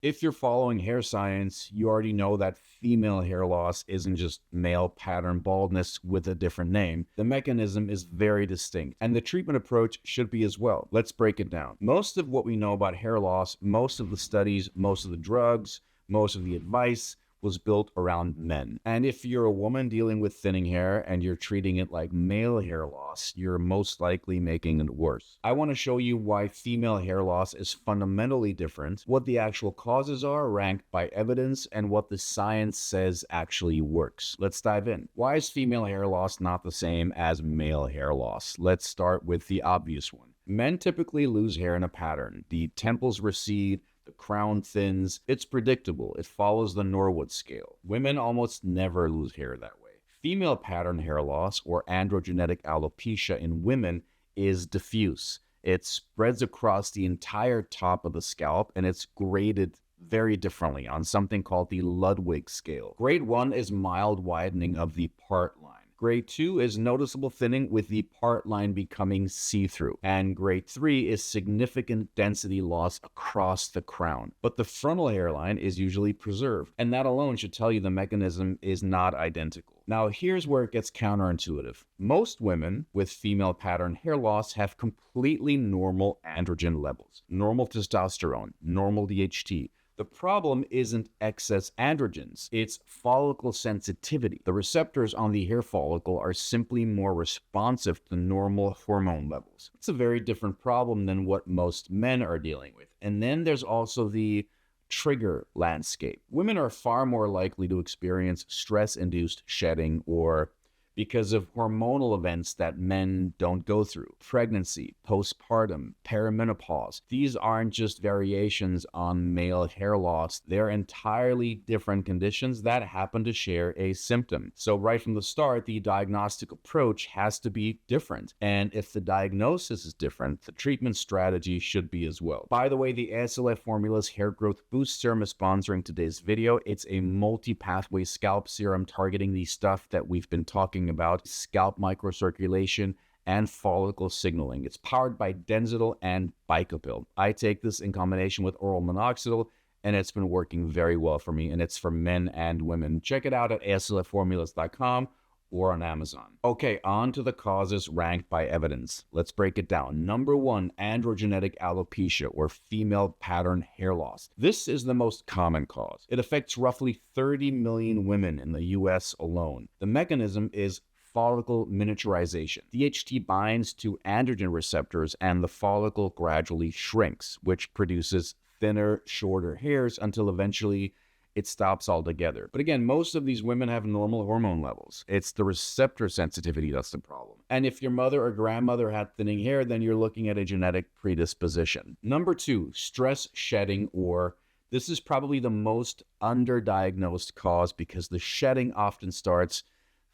If you're following hair science, you already know that female hair loss isn't just male pattern baldness with a different name. The mechanism is very distinct, and the treatment approach should be as well. Let's break it down. Most of what we know about hair loss, most of the studies, most of the drugs, most of the advice was built around men. And if you're a woman dealing with thinning hair and you're treating it like male hair loss, you're most likely making it worse. I want to show you why female hair loss is fundamentally different, what the actual causes are ranked by evidence, and what the science says actually works. Let's dive in. Why is female hair loss not the same as male hair loss? Let's start with the obvious one. Men typically lose hair in a pattern. The temples recede, the crown thins. It's predictable. It follows the Norwood scale. Women almost never lose hair that way. Female pattern hair loss, or androgenetic alopecia in women, is diffuse. It spreads across the entire top of the scalp, and it's graded very differently on something called the Ludwig scale. Grade 1 is mild widening of the part line. Grade 2 is noticeable thinning with the part line becoming see-through. And grade 3 is significant density loss across the crown. But the frontal hairline is usually preserved. And that alone should tell you the mechanism is not identical. Now, here's where it gets counterintuitive. Most women with female pattern hair loss have completely normal androgen levels. Normal testosterone, normal DHT. The problem isn't excess androgens, it's follicle sensitivity. The receptors on the hair follicle are simply more responsive to normal hormone levels. It's a very different problem than what most men are dealing with. And then there's also the trigger landscape. Women are far more likely to experience stress-induced shedding or because of hormonal events that men don't go through. Pregnancy, postpartum, perimenopause. These aren't just variations on male hair loss. They're entirely different conditions that happen to share a symptom. So right from the start, the diagnostic approach has to be different. And if the diagnosis is different, the treatment strategy should be as well. By the way, the ASLF Formula's Hair Growth Boost Serum is sponsoring today's video. It's a multi-pathway scalp serum targeting the stuff that we've been talking about: scalp microcirculation and follicle signaling. It's powered by Densital and Bicopil. I take this in combination with oral minoxidil, and it's been working very well for me, and it's for men and women. Check it out at aslfformulas.com or on Amazon. Okay, on to the causes ranked by evidence. Let's break it down. Number 1, androgenetic alopecia, or female pattern hair loss. This is the most common cause. It affects roughly 30 million women in the US alone. The mechanism is follicle miniaturization. DHT binds to androgen receptors and the follicle gradually shrinks, which produces thinner, shorter hairs until eventually it stops altogether. But again, most of these women have normal hormone levels. It's the receptor sensitivity that's the problem. And if your mother or grandmother had thinning hair, then you're looking at a genetic predisposition. Number 2, stress shedding, or this is probably the most underdiagnosed cause because the shedding often starts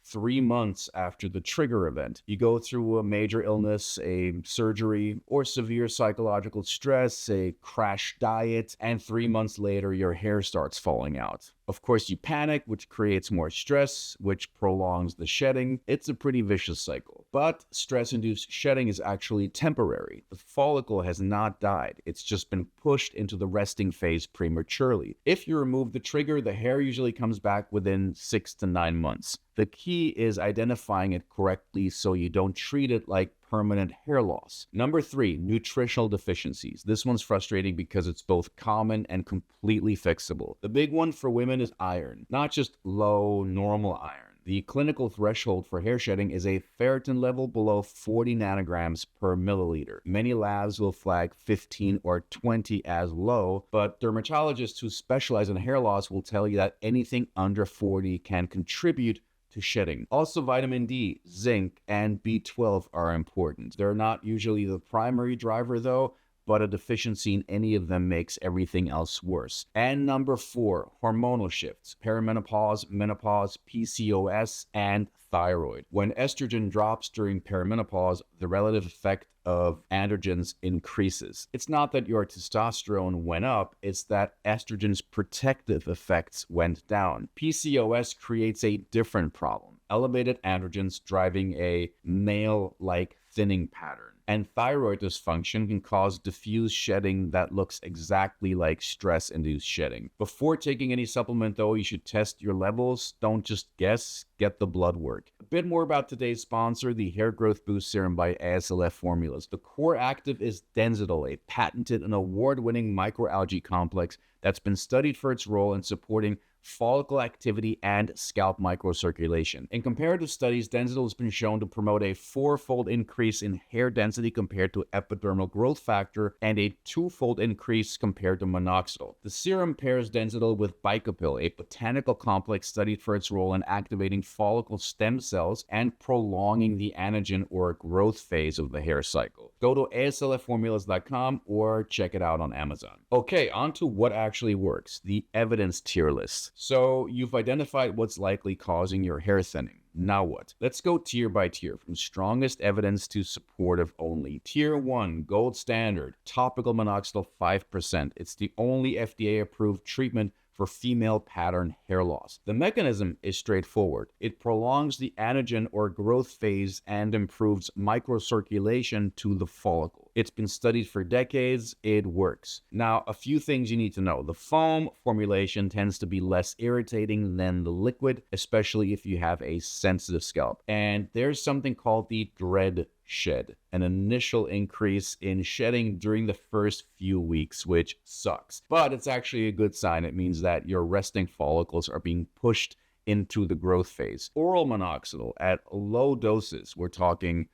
3 months after the trigger event. You go through a major illness, a surgery, or severe psychological stress, a crash diet, and 3 months later, your hair starts falling out. Of course, you panic, which creates more stress, which prolongs the shedding. It's a pretty vicious cycle. But stress-induced shedding is actually temporary. The follicle has not died. It's just been pushed into the resting phase prematurely. If you remove the trigger, the hair usually comes back within 6 to 9 months. The key is identifying it correctly so you don't treat it like permanent hair loss. Number 3, nutritional deficiencies. This one's frustrating because it's both common and completely fixable. The big one for women is iron, not just low, normal iron. The clinical threshold for hair shedding is a ferritin level below 40 nanograms per milliliter. Many labs will flag 15 or 20 as low, but dermatologists who specialize in hair loss will tell you that anything under 40 can contribute to shedding. Also, vitamin D, zinc, and B12 are important. They're not usually the primary driver though, but a deficiency in any of them makes everything else worse. And number 4, hormonal shifts: perimenopause, menopause, PCOS, and thyroid. When estrogen drops during perimenopause, the relative effect of androgens increases. It's not that your testosterone went up, it's that estrogen's protective effects went down. PCOS creates a different problem: elevated androgens driving a male-like thinning pattern. And thyroid dysfunction can cause diffuse shedding that looks exactly like stress-induced shedding. Before taking any supplement, though, you should test your levels. Don't just guess, get the blood work. A bit more about today's sponsor, the Hair Growth Boost Serum by ASLF Formulas. The core active is Denzidol, a patented and award-winning microalgae complex that's been studied for its role in supporting follicle activity and scalp microcirculation. In comparative studies, Denzidol has been shown to promote a 4-fold increase in hair density compared to epidermal growth factor and a 2-fold increase compared to minoxidil. The serum pairs Denzidol with Bicapil, a botanical complex studied for its role in activating follicle stem cells and prolonging the anagen or growth phase of the hair cycle. Go to aslfformulas.com or check it out on Amazon. Okay, on to what actually works, the evidence tier list. So you've identified what's likely causing your hair thinning. Now what? Let's go tier by tier, from strongest evidence to supportive only. Tier 1, gold standard, topical minoxidil 5%. It's the only FDA-approved treatment for female pattern hair loss. The mechanism is straightforward. It prolongs the anagen or growth phase and improves microcirculation to the follicle. It's been studied for decades. It works. Now, a few things you need to know. The foam formulation tends to be less irritating than the liquid, especially if you have a sensitive scalp. And there's something called the dread shed, an initial increase in shedding during the first few weeks, which sucks. But it's actually a good sign. It means that your resting follicles are being pushed into the growth phase. Oral minoxidil at low doses, we're talking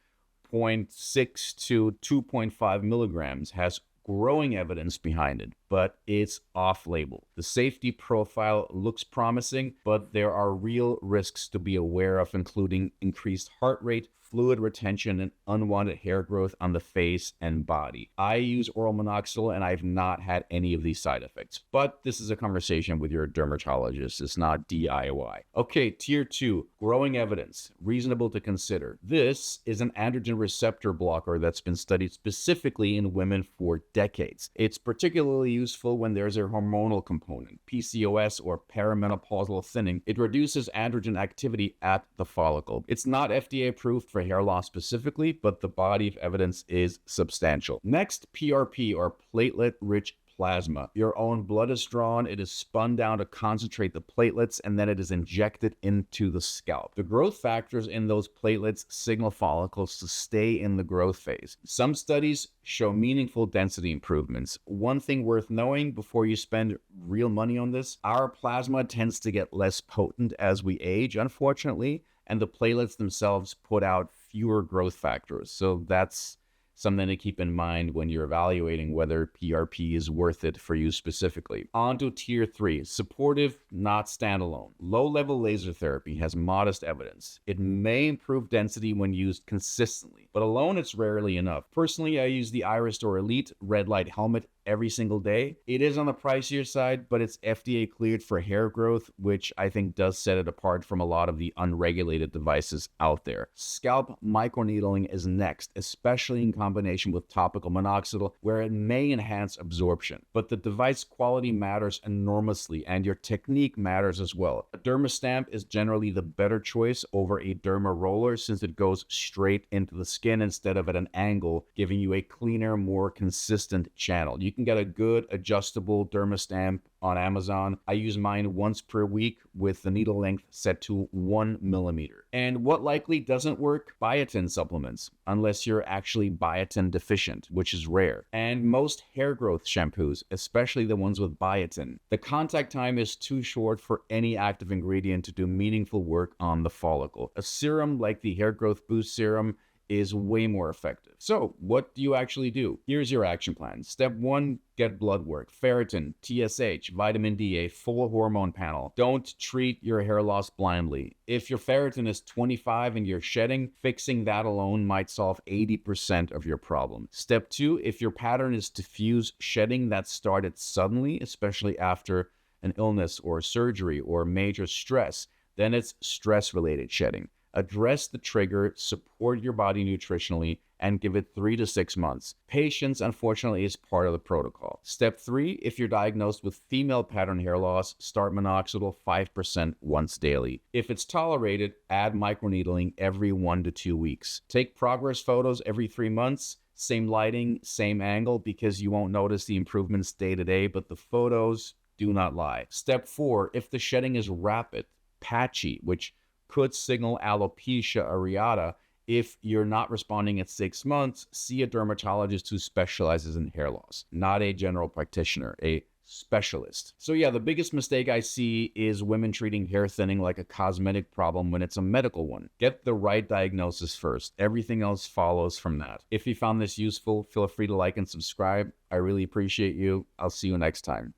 0.6 to 2.5 milligrams, has growing evidence behind it, but it's off-label. The safety profile looks promising, but there are real risks to be aware of, including increased heart rate, fluid retention, and unwanted hair growth on the face and body. I use oral minoxidil and I've not had any of these side effects, but this is a conversation with your dermatologist. It's not DIY. Okay, tier 2, growing evidence, reasonable to consider. This is an androgen receptor blocker that's been studied specifically in women for decades. It's particularly useful when there's a hormonal component, PCOS or perimenopausal thinning. It reduces androgen activity at the follicle. It's not FDA approved for hair loss specifically, but the body of evidence is substantial. Next, PRP, or platelet-rich plasma. Your own blood is drawn, it is spun down to concentrate the platelets, and then it is injected into the scalp. The growth factors in those platelets signal follicles to stay in the growth phase. Some studies show meaningful density improvements. One thing worth knowing before you spend real money on this, our plasma tends to get less potent as we age, unfortunately, and the platelets themselves put out fewer growth factors. So that's something to keep in mind when you're evaluating whether PRP is worth it for you specifically. On to tier 3, supportive, not standalone. Low-level laser therapy has modest evidence. It may improve density when used consistently, but alone it's rarely enough. Personally, I use the Iristor Elite red light helmet every single day. It is on the pricier side, but it's FDA cleared for hair growth, which I think does set it apart from a lot of the unregulated devices out there. Scalp microneedling is next, especially in combination with topical minoxidil, where it may enhance absorption. But the device quality matters enormously, and your technique matters as well. A derma stamp is generally the better choice over a derma roller, since it goes straight into the skin instead of at an angle, giving you a cleaner, more consistent channel. You can get a good adjustable derma stamp on Amazon. I use mine once per week with the needle length set to 1 millimeter. And what likely doesn't work? Biotin supplements, unless you're actually biotin deficient, which is rare. And most hair growth shampoos, especially the ones with biotin. The contact time is too short for any active ingredient to do meaningful work on the follicle. A serum like the Hair Growth Boost Serum is way more effective. So what do you actually do? Here's your action plan. Step 1, get blood work. Ferritin, TSH, vitamin D, a full hormone panel. Don't treat your hair loss blindly. If your ferritin is 25 and you're shedding, fixing that alone might solve 80% of your problem. Step 2, if your pattern is diffuse shedding that started suddenly, especially after an illness or surgery or major stress, then it's stress-related shedding. Address the trigger, support your body nutritionally, and give it 3 to 6 months. Patience, unfortunately, is part of the protocol. Step 3, if you're diagnosed with female pattern hair loss, start minoxidil 5% once daily. If it's tolerated, add microneedling every 1 to 2 weeks. Take progress photos every 3 months. Same lighting, same angle, because you won't notice the improvements day to day, but the photos do not lie. Step 4, if the shedding is rapid, patchy, which could signal alopecia areata. If you're not responding at 6 months, see a dermatologist who specializes in hair loss, not a general practitioner, a specialist. So yeah, the biggest mistake I see is women treating hair thinning like a cosmetic problem when it's a medical one. Get the right diagnosis first. Everything else follows from that. If you found this useful, feel free to like and subscribe. I really appreciate you. I'll see you next time.